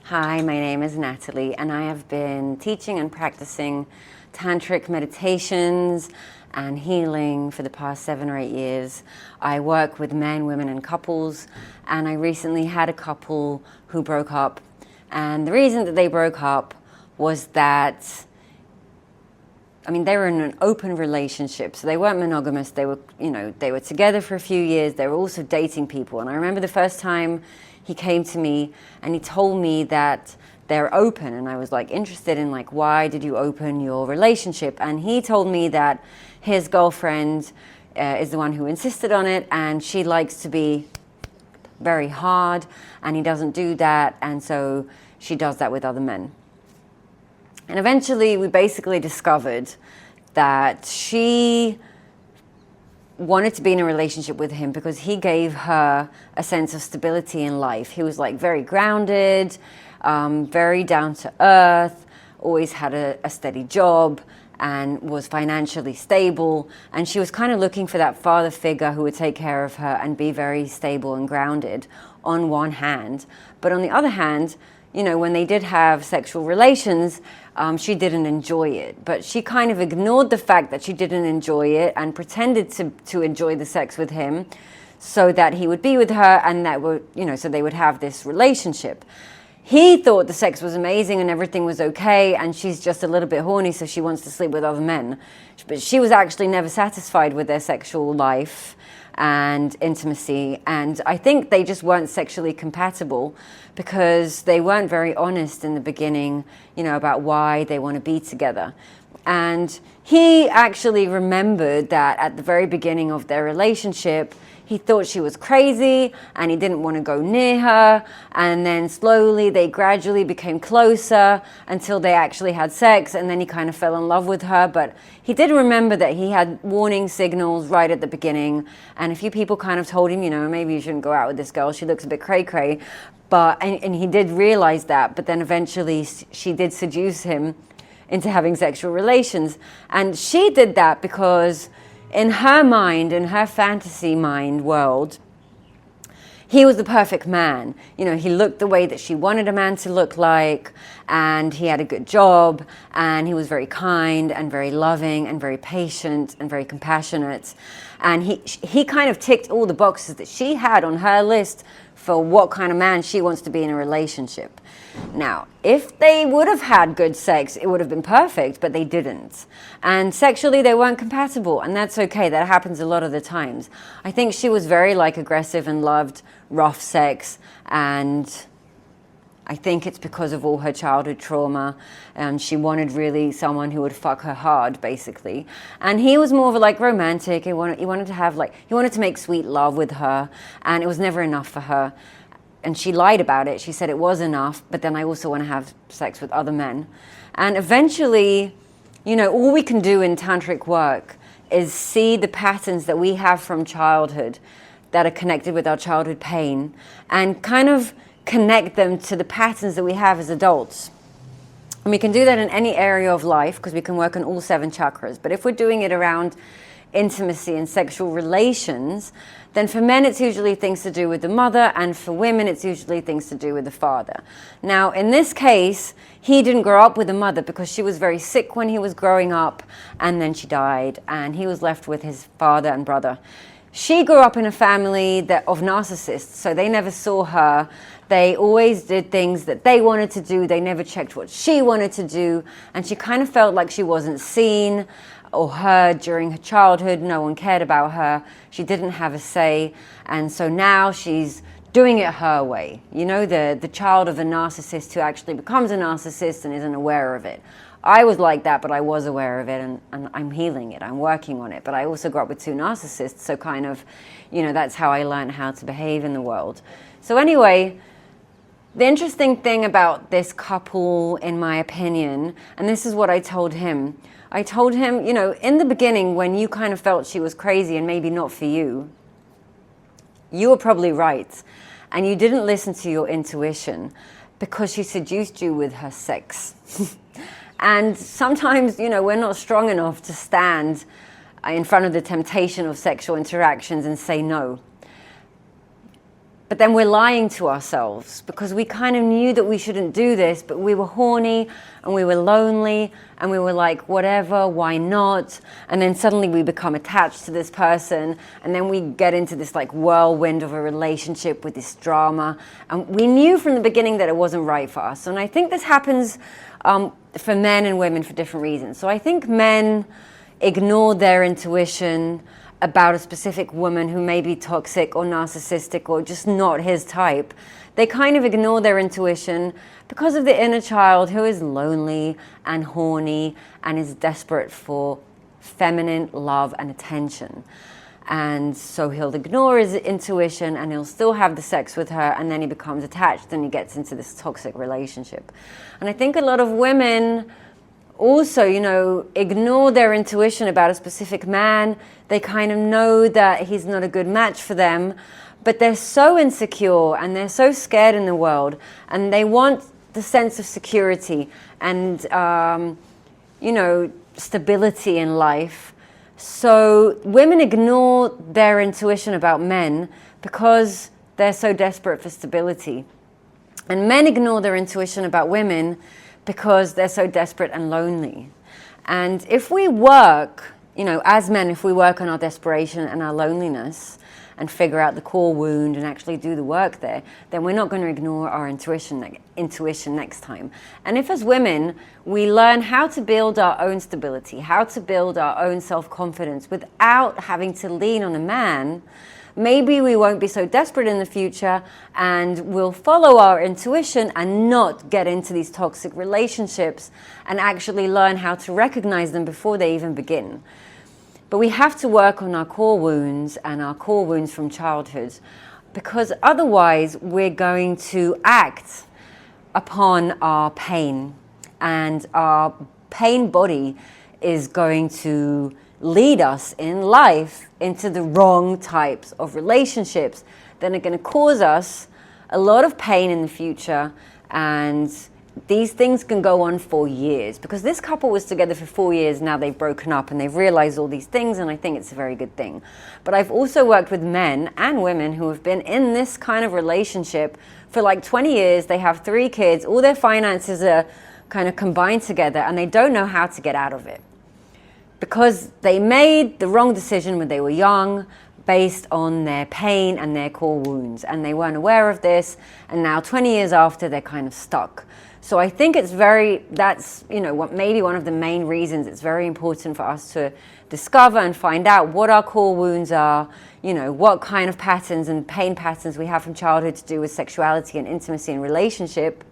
Hi, my name is Natalie, and I have been teaching and practicing tantric meditations and healing for the past 7 or 8 years. I work with men, women, and couples, and I recently had a couple who broke up. And the reason that they broke up was that they were in an open relationship, so they weren't monogamous. They were together for a few years. They were also dating people. And I remember the first time he came to me and he told me that they're open, and I was interested in why did you open your relationship? And he told me that his girlfriend is the one who insisted on it, and she likes to be very hard, and he doesn't do that, and so she does that with other men. And eventually we basically discovered that she wanted to be in a relationship with him because he gave her a sense of stability in life. He was very grounded, very down to earth, always had a steady job and was financially stable. And she was kind of looking for that father figure who would take care of her and be very stable and grounded on one hand. But on the other hand, when they did have sexual relations, she didn't enjoy it. But she kind of ignored the fact that she didn't enjoy it and pretended to enjoy the sex with him so that he would be with her, and that would, so they would have this relationship. He thought the sex was amazing and everything was okay, and she's just a little bit horny, so she wants to sleep with other men. But she was actually never satisfied with their sexual life and intimacy, and I think they just weren't sexually compatible because they weren't very honest in the beginning, about why they want to be together. And he actually remembered that at the very beginning of their relationship, he thought she was crazy and he didn't want to go near her, and then slowly they gradually became closer until they actually had sex, and then he kind of fell in love with her. But he did remember that he had warning signals right at the beginning, and a few people kind of told him, maybe you shouldn't go out with this girl, she looks a bit cray-cray. And he did realize that, but then eventually she did seduce him into having sexual relations. And she did that because in her mind, in her fantasy mind world, he was the perfect man. He looked the way that she wanted a man to look like, and he had a good job, and he was very kind and very loving and very patient and very compassionate. And he kind of ticked all the boxes that she had on her list for what kind of man she wants to be in a relationship. Now, if they would have had good sex, it would have been perfect, but they didn't. And sexually, they weren't compatible, and that's okay. That happens a lot of the times. I think she was very aggressive and loved rough sex, and I think it's because of all her childhood trauma. She wanted really someone who would fuck her hard, basically. And he was more of a romantic. He wanted to make sweet love with her, and it was never enough for her. And she lied about it. She said it was enough, but then I also want to have sex with other men. And eventually, all we can do in tantric work is see the patterns that we have from childhood that are connected with our childhood pain, and kind of connect them to the patterns that we have as adults. And we can do that in any area of life because we can work on all 7 chakras. But if we're doing it around intimacy and sexual relations, then for men it's usually things to do with the mother, and for women it's usually things to do with the father. Now in this case, he didn't grow up with a mother because she was very sick when he was growing up, and then she died, and he was left with his father and brother. She grew up in a family of narcissists, so they never saw her. They always did things that they wanted to do. They never checked what she wanted to do, and she kind of felt like she wasn't seen or heard during her childhood. No one cared about her. She didn't have a say, and so now she's doing it her way. The child of a narcissist who actually becomes a narcissist and isn't aware of it. I was like that, but I was aware of it, and I'm healing it. I'm working on it. But I also grew up with 2 narcissists, so kind of, that's how I learned how to behave in the world. So anyway, the interesting thing about this couple, in my opinion, and this is what I told him. I told him, in the beginning, when you kind of felt she was crazy and maybe not for you, you were probably right. And you didn't listen to your intuition because she seduced you with her sex. And sometimes, we're not strong enough to stand in front of the temptation of sexual interactions and say no. But then we're lying to ourselves because we kind of knew that we shouldn't do this, but we were horny and we were lonely and we were like, whatever, why not? And then suddenly we become attached to this person, and then we get into this like whirlwind of a relationship with this drama. And we knew from the beginning that it wasn't right for us. And I think this happens for men and women for different reasons. So I think men ignore their intuition about a specific woman who may be toxic or narcissistic or just not his type. They kind of ignore their intuition because of the inner child who is lonely and horny and is desperate for feminine love and attention. And so he'll ignore his intuition and he'll still have the sex with her, and then he becomes attached and he gets into this toxic relationship. And I think a lot of women also, ignore their intuition about a specific man. They kind of know that he's not a good match for them, but they're so insecure and they're so scared in the world, and they want the sense of security and, stability in life. So women ignore their intuition about men because they're so desperate for stability. And men ignore their intuition about women because they're so desperate and lonely. And if we work, as men, if we work on our desperation and our loneliness and figure out the core wound and actually do the work there, then we're not going to ignore our intuition next time. And if as women, we learn how to build our own stability, how to build our own self-confidence without having to lean on a man, maybe we won't be so desperate in the future, and we'll follow our intuition and not get into these toxic relationships and actually learn how to recognize them before they even begin. But we have to work on our core wounds and our core wounds from childhood, because otherwise we're going to act upon our pain, and our pain body is going to lead us in life into the wrong types of relationships that are going to cause us a lot of pain in the future. And these things can go on for years, because this couple was together for 4 years. Now they've broken up and they've realized all these things, and I think it's a very good thing. But I've also worked with men and women who have been in this kind of relationship for like 20 years. They have 3 kids, all their finances are kind of combined together, and they don't know how to get out of it, because they made the wrong decision when they were young based on their pain and their core wounds, and they weren't aware of this, and now 20 years after they're kind of stuck. So I think that's maybe one of the main reasons it's very important for us to discover and find out what our core wounds are, what kind of patterns and pain patterns we have from childhood to do with sexuality and intimacy and relationship,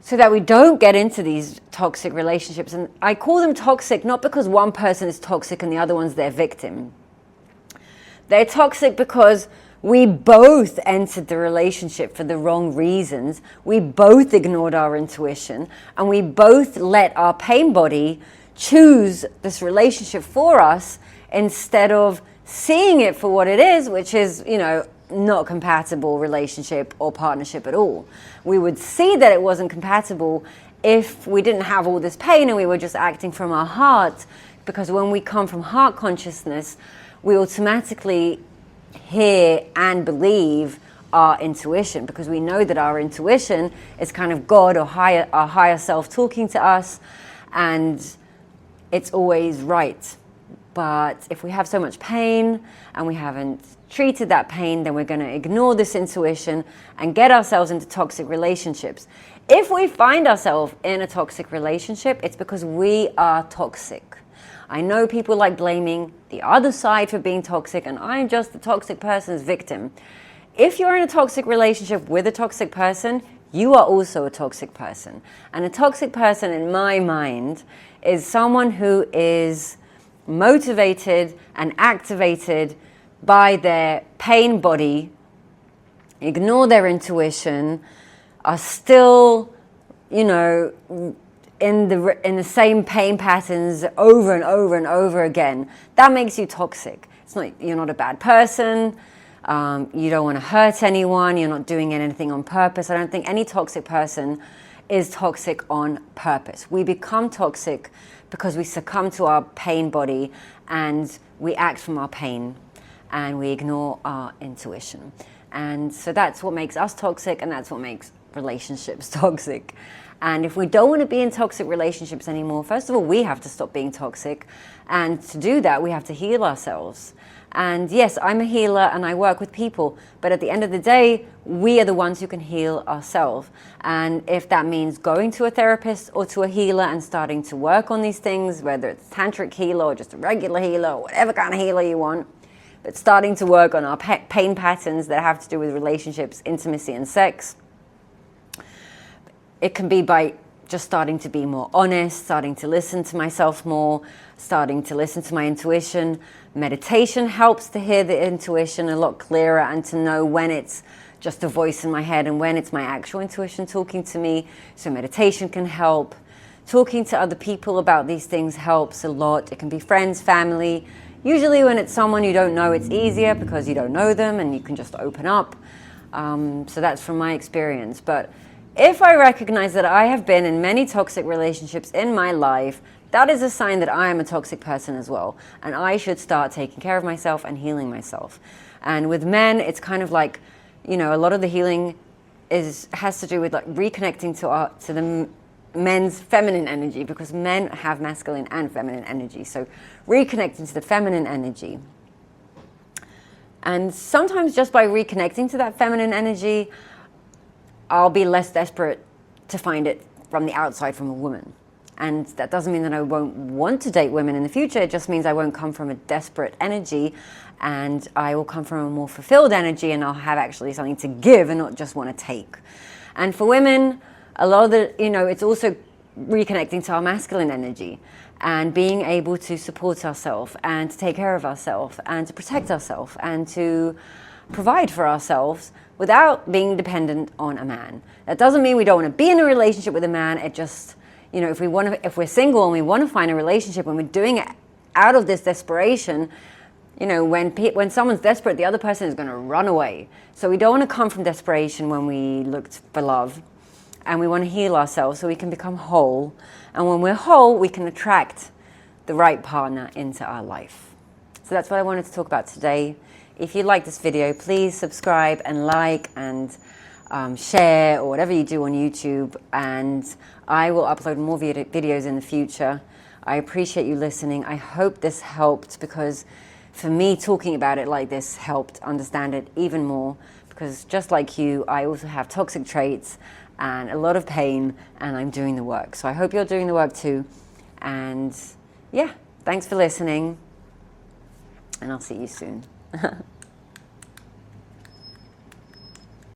so that we don't get into these toxic relationships. And I call them toxic not because one person is toxic and the other one's their victim. They're toxic because we both entered the relationship for the wrong reasons. We both ignored our intuition, and we both let our pain body choose this relationship for us instead of seeing it for what it is, which is, not compatible relationship or partnership at all. We would see that it wasn't compatible if we didn't have all this pain and we were just acting from our heart, because when we come from heart consciousness, we automatically hear and believe our intuition, because we know that our intuition is kind of God or our higher self talking to us, and it's always right. But if we have so much pain and we haven't treated that pain, then we're going to ignore this intuition and get ourselves into toxic relationships. If we find ourselves in a toxic relationship, it's because we are toxic. I know people like blaming the other side for being toxic, and I'm just the toxic person's victim. If you're in a toxic relationship with a toxic person, you are also a toxic person. And a toxic person, in my mind, is someone who is motivated and activated by their pain body, ignore their intuition, are still, in the same pain patterns over and over and over again. That makes you toxic. You're not a bad person. You don't want to hurt anyone. You're not doing anything on purpose. I don't think any toxic person is toxic on purpose. We become toxic because we succumb to our pain body and we act from our pain and we ignore our intuition. And so that's what makes us toxic, and that's what makes relationships toxic. And if we don't want to be in toxic relationships anymore, first of all, we have to stop being toxic. And to do that, we have to heal ourselves. And yes, I'm a healer and I work with people, but at the end of the day, we are the ones who can heal ourselves. And if that means going to a therapist or to a healer and starting to work on these things, whether it's tantric healer or just a regular healer or whatever kind of healer you want, but starting to work on our pain patterns that have to do with relationships, intimacy, and sex. It can be by just starting to be more honest, starting to listen to myself more, starting to listen to my intuition. Meditation helps to hear the intuition a lot clearer and to know when it's just a voice in my head and when it's my actual intuition talking to me. So meditation can help. Talking to other people about these things helps a lot. It can be friends, family. Usually when it's someone you don't know, it's easier because you don't know them and you can just open up. So that's from my experience. But if I recognize that I have been in many toxic relationships in my life, that is a sign that I am a toxic person as well. And I should start taking care of myself and healing myself. And with men, it's kind of like, a lot of the healing has to do with like reconnecting to the men's feminine energy, because men have masculine and feminine energy. So reconnecting to the feminine energy. And sometimes just by reconnecting to that feminine energy, I'll be less desperate to find it from the outside from a woman. And that doesn't mean that I won't want to date women in the future. It just means I won't come from a desperate energy, and I will come from a more fulfilled energy, and I'll have actually something to give and not just want to take. And for women, a lot of it's also reconnecting to our masculine energy and being able to support ourselves and to take care of ourselves and to protect ourselves and to provide for ourselves without being dependent on a man. That doesn't mean we don't want to be in a relationship with a man. It just, if we're single and we want to find a relationship and we're doing it out of this desperation, when someone's desperate, the other person is going to run away. So we don't want to come from desperation when we look for love, and we want to heal ourselves so we can become whole. And when we're whole, we can attract the right partner into our life. So that's what I wanted to talk about today. If you like this video, please subscribe and like and share or whatever you do on YouTube. And I will upload more videos in the future. I appreciate you listening. I hope this helped, because for me, talking about it like this helped understand it even more, because just like you, I also have toxic traits and a lot of pain, and I'm doing the work. So I hope you're doing the work too. And yeah, thanks for listening, and I'll see you soon.